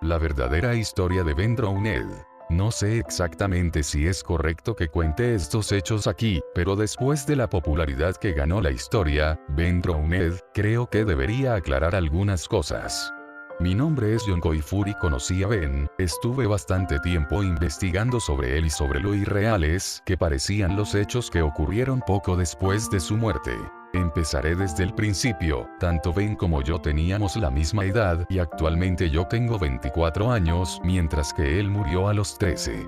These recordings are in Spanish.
La verdadera historia de Ben Drowned. No sé exactamente si es correcto que cuente estos hechos aquí, pero después de la popularidad que ganó la historia, Ben Drowned, creo que debería aclarar algunas cosas. Mi nombre es John Koifur y conocí a Ben, estuve bastante tiempo investigando sobre él y sobre lo irreales que parecían los hechos que ocurrieron poco después de su muerte. Empezaré desde el principio, tanto Ben como yo teníamos la misma edad y actualmente yo tengo 24 años mientras que él murió a los 13.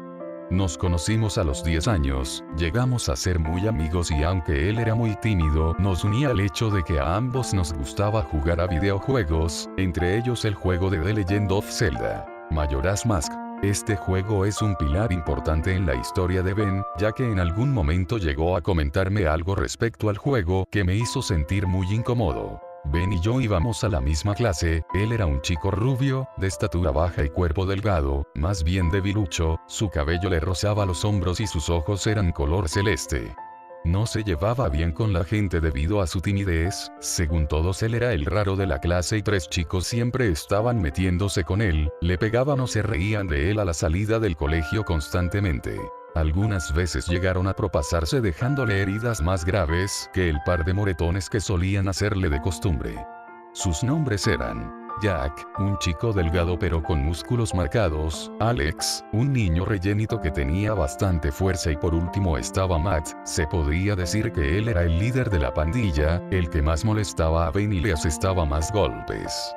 Nos conocimos a los 10 años, llegamos a ser muy amigos y aunque él era muy tímido, nos unía el hecho de que a ambos nos gustaba jugar a videojuegos, entre ellos el juego de The Legend of Zelda, Majora's Mask. Este juego es un pilar importante en la historia de Ben, ya que en algún momento llegó a comentarme algo respecto al juego que me hizo sentir muy incómodo. Ben y yo íbamos a la misma clase, él era un chico rubio, de estatura baja y cuerpo delgado, más bien debilucho, su cabello le rozaba los hombros y sus ojos eran color celeste. No se llevaba bien con la gente debido a su timidez, según todos él era el raro de la clase y 3 chicos siempre estaban metiéndose con él, le pegaban o se reían de él a la salida del colegio constantemente. Algunas veces llegaron a propasarse dejándole heridas más graves que el par de moretones que solían hacerle de costumbre. Sus nombres eran Jack, un chico delgado pero con músculos marcados, Alex, un niño rellenito que tenía bastante fuerza y por último estaba Matt, se podría decir que él era el líder de la pandilla, el que más molestaba a Ben y le asestaba más golpes.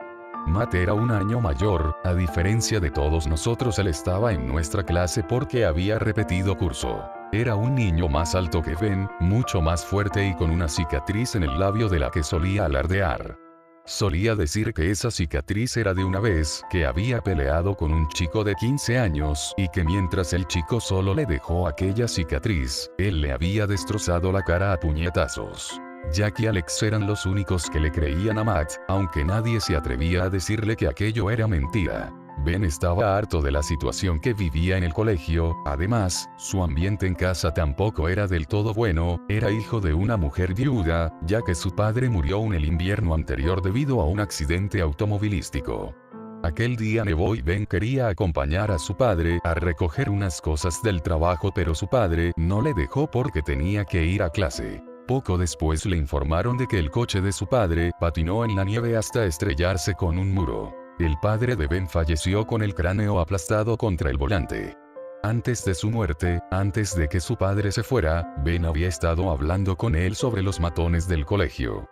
Matt era un año mayor, a diferencia de todos nosotros él estaba en nuestra clase porque había repetido curso. Era un niño más alto que Ben, mucho más fuerte y con una cicatriz en el labio de la que solía alardear. Solía decir que esa cicatriz era de una vez que había peleado con un chico de 15 años y que mientras el chico solo le dejó aquella cicatriz, él le había destrozado la cara a puñetazos. Jack y Alex eran los únicos que le creían a Matt, aunque nadie se atrevía a decirle que aquello era mentira. Ben estaba harto de la situación que vivía en el colegio, además, su ambiente en casa tampoco era del todo bueno, era hijo de una mujer viuda, ya que su padre murió en el invierno anterior debido a un accidente automovilístico. Aquel día nevó y Ben quería acompañar a su padre a recoger unas cosas del trabajo pero su padre no le dejó porque tenía que ir a clase. Poco después le informaron de que el coche de su padre patinó en la nieve hasta estrellarse con un muro. El padre de Ben falleció con el cráneo aplastado contra el volante. Antes de su muerte, antes de que su padre se fuera, Ben había estado hablando con él sobre los matones del colegio.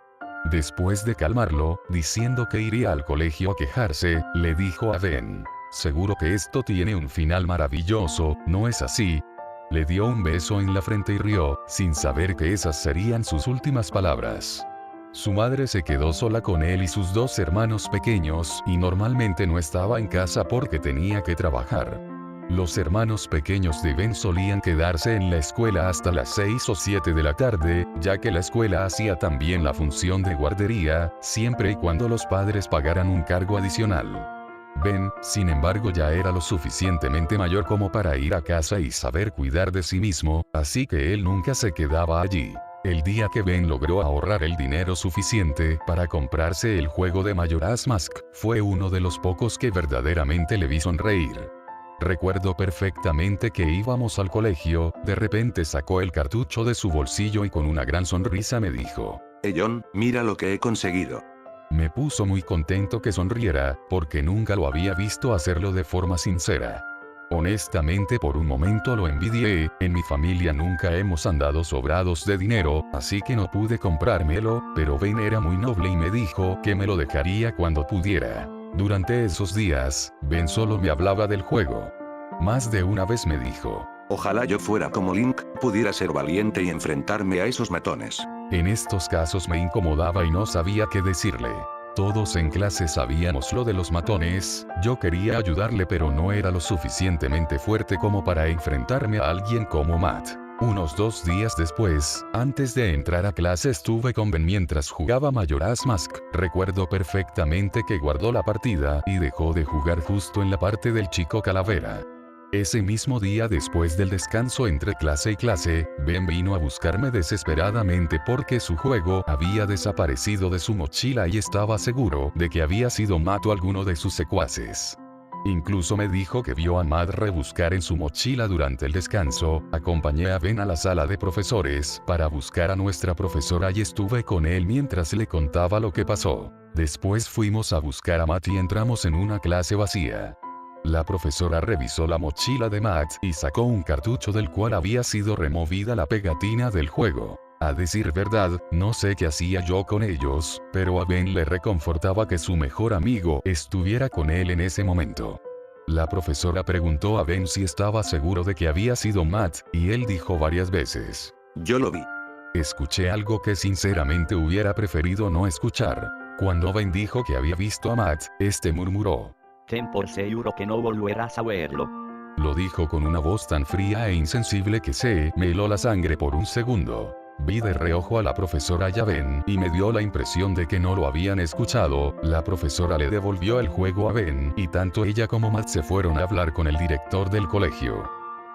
Después de calmarlo, diciendo que iría al colegio a quejarse, le dijo a Ben: "Seguro que esto tiene un final maravilloso, ¿no es así?". Le dio un beso en la frente y rió, sin saber que esas serían sus últimas palabras. Su madre se quedó sola con él y sus 2 hermanos pequeños y normalmente no estaba en casa porque tenía que trabajar. Los hermanos pequeños de Ben solían quedarse en la escuela hasta las 6 o 7 de la tarde, ya que la escuela hacía también la función de guardería, siempre y cuando los padres pagaran un cargo adicional. Ben, sin embargo, ya era lo suficientemente mayor como para ir a casa y saber cuidar de sí mismo, así que él nunca se quedaba allí. El día que Ben logró ahorrar el dinero suficiente para comprarse el juego de Majora's Mask, fue uno de los pocos que verdaderamente le vi sonreír. Recuerdo perfectamente que íbamos al colegio, de repente sacó el cartucho de su bolsillo y con una gran sonrisa me dijo: John, mira lo que he conseguido. Me puso muy contento que sonriera, porque nunca lo había visto hacerlo de forma sincera. Honestamente por un momento lo envidié, en mi familia nunca hemos andado sobrados de dinero, así que no pude comprármelo, pero Ben era muy noble y me dijo que me lo dejaría cuando pudiera. Durante esos días, Ben solo me hablaba del juego. Más de una vez me dijo: Ojalá yo fuera como Link, pudiera ser valiente y enfrentarme a esos matones. En estos casos me incomodaba y no sabía qué decirle. Todos en clase sabíamos lo de los matones, yo quería ayudarle pero no era lo suficientemente fuerte como para enfrentarme a alguien como Matt. Unos 2 días después, antes de entrar a clase estuve con Ben mientras jugaba Majora's Mask. Recuerdo perfectamente que guardó la partida y dejó de jugar justo en la parte del chico calavera. Ese mismo día después del descanso entre clase y clase, Ben vino a buscarme desesperadamente porque su juego había desaparecido de su mochila y estaba seguro de que había sido Matt o alguno de sus secuaces. Incluso me dijo que vio a Matt rebuscar en su mochila durante el descanso. Acompañé a Ben a la sala de profesores para buscar a nuestra profesora y estuve con él mientras le contaba lo que pasó. Después fuimos a buscar a Matt y entramos en una clase vacía. La profesora revisó la mochila de Matt y sacó un cartucho del cual había sido removida la pegatina del juego. A decir verdad, no sé qué hacía yo con ellos, pero a Ben le reconfortaba que su mejor amigo estuviera con él en ese momento. La profesora preguntó a Ben si estaba seguro de que había sido Matt, y él dijo varias veces: Yo lo vi. Escuché algo que sinceramente hubiera preferido no escuchar. Cuando Ben dijo que había visto a Matt, este murmuró: Ten por seguro que no volverás a verlo. Lo dijo con una voz tan fría e insensible que se me heló la sangre por un segundo. Vi de reojo a la profesora y a Ben, y me dio la impresión de que no lo habían escuchado. La profesora le devolvió el juego a Ben, y tanto ella como Matt se fueron a hablar con el director del colegio.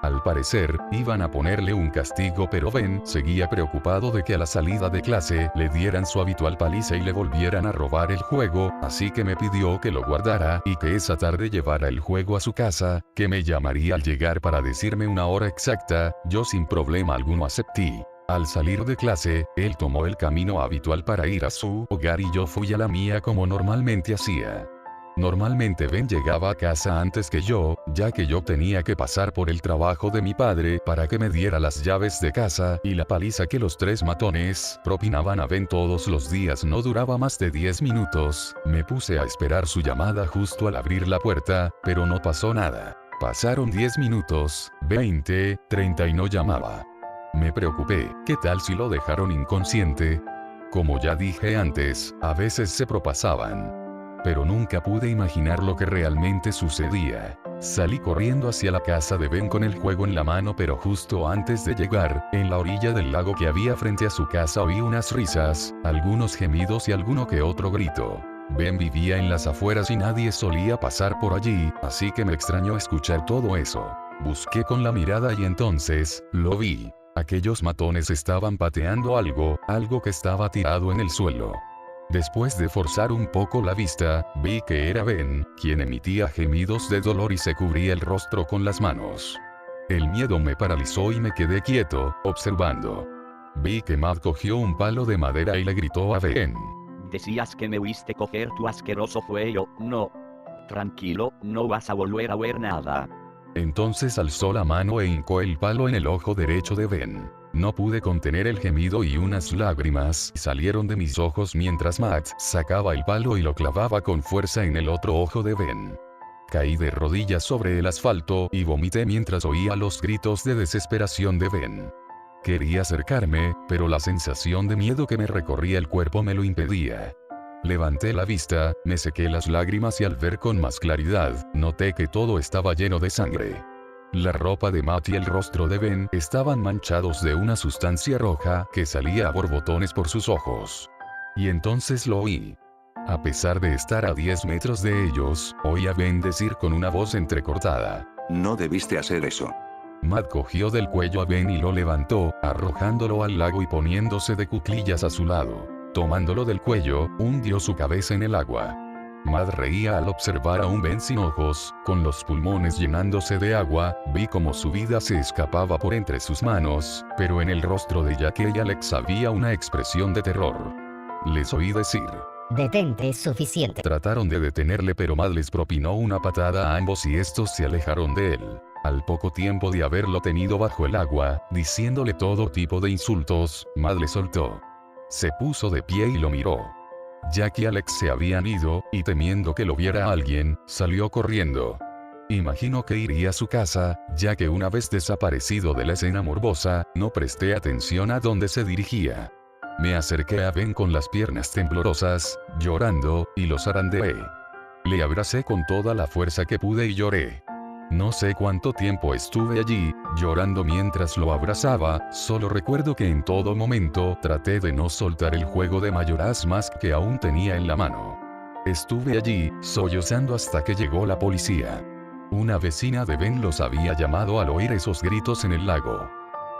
Al parecer, iban a ponerle un castigo, pero Ben seguía preocupado de que a la salida de clase le dieran su habitual paliza y le volvieran a robar el juego, así que me pidió que lo guardara y que esa tarde llevara el juego a su casa, que me llamaría al llegar para decirme una hora exacta. Yo sin problema alguno acepté. Al salir de clase, él tomó el camino habitual para ir a su hogar y yo fui a la mía como normalmente hacía. Normalmente Ben llegaba a casa antes que yo, ya que yo tenía que pasar por el trabajo de mi padre para que me diera las llaves de casa, y la paliza que los tres matones propinaban a Ben todos los días no duraba más de 10 minutos. Me puse a esperar su llamada justo al abrir la puerta, pero no pasó nada. Pasaron 10 minutos, 20, 30 y no llamaba. Me preocupé. ¿Qué tal si lo dejaron inconsciente? Como ya dije antes, a veces se propasaban. Pero nunca pude imaginar lo que realmente sucedía. Salí corriendo hacia la casa de Ben con el juego en la mano, pero justo antes de llegar, en la orilla del lago que había frente a su casa oí unas risas, algunos gemidos y alguno que otro grito. Ben vivía en las afueras y nadie solía pasar por allí, así que me extrañó escuchar todo eso. Busqué con la mirada y entonces, lo vi. Aquellos matones estaban pateando algo que estaba tirado en el suelo. Después de forzar un poco la vista, vi que era Ben, quien emitía gemidos de dolor y se cubría el rostro con las manos. El miedo me paralizó y me quedé quieto, observando. Vi que Matt cogió un palo de madera y le gritó a Ben: Decías que me oíste coger tu asqueroso cuello. No. Tranquilo, no vas a volver a ver nada. Entonces alzó la mano e hincó el palo en el ojo derecho de Ben. No pude contener el gemido y unas lágrimas salieron de mis ojos mientras Matt sacaba el palo y lo clavaba con fuerza en el otro ojo de Ben. Caí de rodillas sobre el asfalto y vomité mientras oía los gritos de desesperación de Ben. Quería acercarme, pero la sensación de miedo que me recorría el cuerpo me lo impedía. Levanté la vista, me sequé las lágrimas y al ver con más claridad, noté que todo estaba lleno de sangre. La ropa de Matt y el rostro de Ben estaban manchados de una sustancia roja que salía a borbotones por sus ojos. Y entonces lo oí. A pesar de estar a 10 metros de ellos, oí a Ben decir con una voz entrecortada: No debiste hacer eso. Matt cogió del cuello a Ben y lo levantó, arrojándolo al lago y poniéndose de cuclillas a su lado. Tomándolo del cuello, hundió su cabeza en el agua. Matt reía al observar a un Ben sin ojos, con los pulmones llenándose de agua. Vi como su vida se escapaba por entre sus manos, pero en el rostro de Jackie y Alex había una expresión de terror. Les oí decir: Detente, es suficiente. Trataron de detenerle, pero Matt les propinó una patada a ambos y estos se alejaron de él. Al poco tiempo de haberlo tenido bajo el agua, diciéndole todo tipo de insultos, Matt le soltó. Se puso de pie y lo miró. Jack y Alex se habían ido, y temiendo que lo viera alguien, salió corriendo. Imagino que iría a su casa, ya que una vez desaparecido de la escena morbosa, no presté atención a dónde se dirigía. Me acerqué a Ben con las piernas temblorosas, llorando, y lo zarandeé. Le abracé con toda la fuerza que pude y lloré. No sé cuánto tiempo estuve allí, llorando mientras lo abrazaba. Solo recuerdo que en todo momento traté de no soltar el juego de Majora's Mask que aún tenía en la mano. Estuve allí, sollozando hasta que llegó la policía. Una vecina de Ben los había llamado al oír esos gritos en el lago.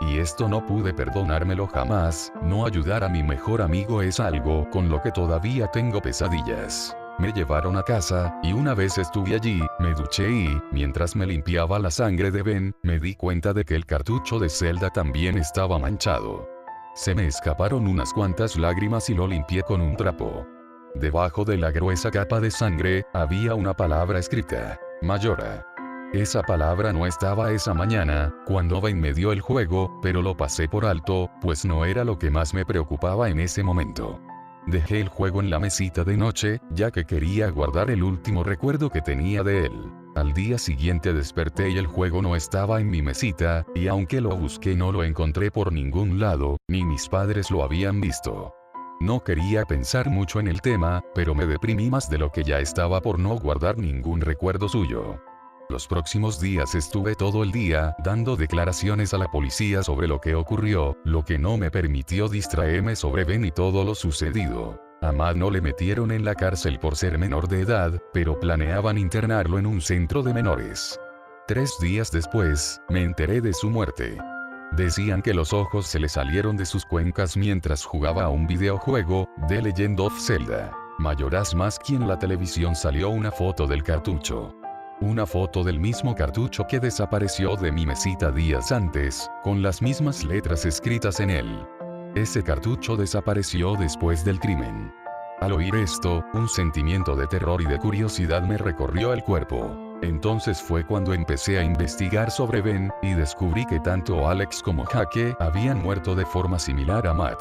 Y esto no pude perdonármelo jamás. No ayudar a mi mejor amigo es algo con lo que todavía tengo pesadillas. Me llevaron a casa, y una vez estuve allí, me duché y, mientras me limpiaba la sangre de Ben, me di cuenta de que el cartucho de Zelda también estaba manchado. Se me escaparon unas cuantas lágrimas y lo limpié con un trapo. Debajo de la gruesa capa de sangre, había una palabra escrita: Majora. Esa palabra no estaba esa mañana, cuando Ben me dio el juego, pero lo pasé por alto, pues no era lo que más me preocupaba en ese momento. Dejé el juego en la mesita de noche, ya que quería guardar el último recuerdo que tenía de él. Al día siguiente desperté y el juego no estaba en mi mesita, y aunque lo busqué no lo encontré por ningún lado, ni mis padres lo habían visto. No quería pensar mucho en el tema, pero me deprimí más de lo que ya estaba por no guardar ningún recuerdo suyo. Los próximos días estuve todo el día dando declaraciones a la policía sobre lo que ocurrió, lo que no me permitió distraerme sobre Ben y todo lo sucedido. A Matt no le metieron en la cárcel por ser menor de edad, pero planeaban internarlo en un centro de menores. 3 días después, me enteré de su muerte. Decían que los ojos se le salieron de sus cuencas mientras jugaba a un videojuego, The Legend of Zelda. Majora's Mask, y en la televisión salió una foto del cartucho. Una foto del mismo cartucho que desapareció de mi mesita días antes, con las mismas letras escritas en él. Ese cartucho desapareció después del crimen. Al oír esto, un sentimiento de terror y de curiosidad me recorrió el cuerpo. Entonces fue cuando empecé a investigar sobre Ben, y descubrí que tanto Alex como Jake habían muerto de forma similar a Matt.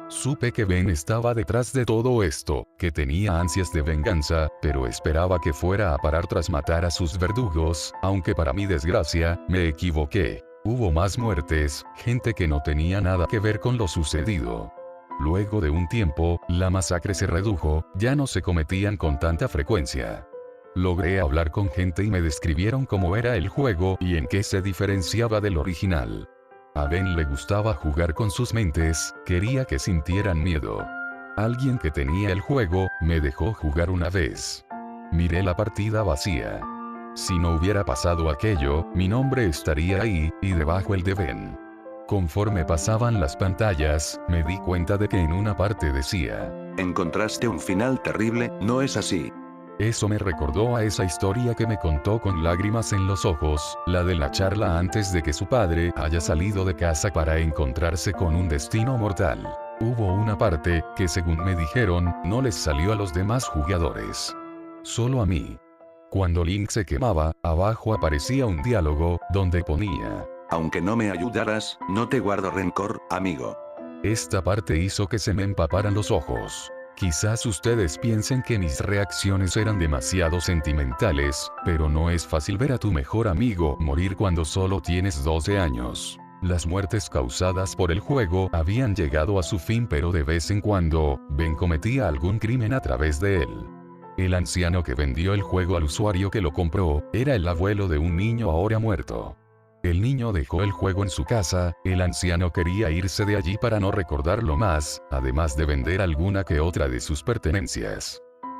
Supe que Ben estaba detrás de todo esto, que tenía ansias de venganza, pero esperaba que fuera a parar tras matar a sus verdugos, aunque para mi desgracia, me equivoqué. Hubo más muertes, gente que no tenía nada que ver con lo sucedido. Luego de un tiempo, la masacre se redujo, ya no se cometían con tanta frecuencia. Logré hablar con gente y me describieron cómo era el juego y en qué se diferenciaba del original. A Ben le gustaba jugar con sus mentes, quería que sintieran miedo. Alguien que tenía el juego, me dejó jugar una vez. Miré la partida vacía. Si no hubiera pasado aquello, mi nombre estaría ahí, y debajo el de Ben. Conforme pasaban las pantallas, me di cuenta de que en una parte decía: Encontraste un final terrible, ¿no es así? Eso me recordó a esa historia que me contó con lágrimas en los ojos, la de la charla antes de que su padre haya salido de casa para encontrarse con un destino mortal. Hubo una parte, que según me dijeron, no les salió a los demás jugadores. Solo a mí. Cuando Link se quemaba, abajo aparecía un diálogo, donde ponía: Aunque no me ayudaras, no te guardo rencor, amigo. Esta parte hizo que se me empaparan los ojos. Quizás ustedes piensen que mis reacciones eran demasiado sentimentales, pero no es fácil ver a tu mejor amigo morir cuando solo tienes 12 años. Las muertes causadas por el juego habían llegado a su fin, pero de vez en cuando, Ben cometía algún crimen a través de él. El anciano que vendió el juego al usuario que lo compró, era el abuelo de un niño ahora muerto. El niño dejó el juego en su casa, el anciano quería irse de allí para no recordarlo más, además de vender alguna que otra de sus pertenencias.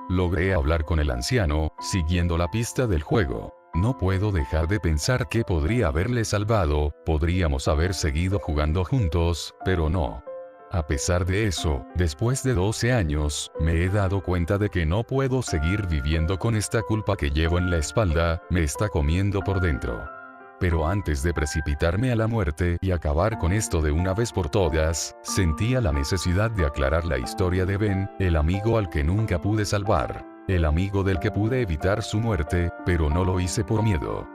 Logré hablar con el anciano, siguiendo la pista del juego. No puedo dejar de pensar que podría haberle salvado, podríamos haber seguido jugando juntos, pero no. A pesar de eso, después de 12 años, me he dado cuenta de que no puedo seguir viviendo con esta culpa que llevo en la espalda, me está comiendo por dentro. Pero antes de precipitarme a la muerte y acabar con esto de una vez por todas, sentía la necesidad de aclarar la historia de Ben, el amigo al que nunca pude salvar, el amigo del que pude evitar su muerte, pero no lo hice por miedo.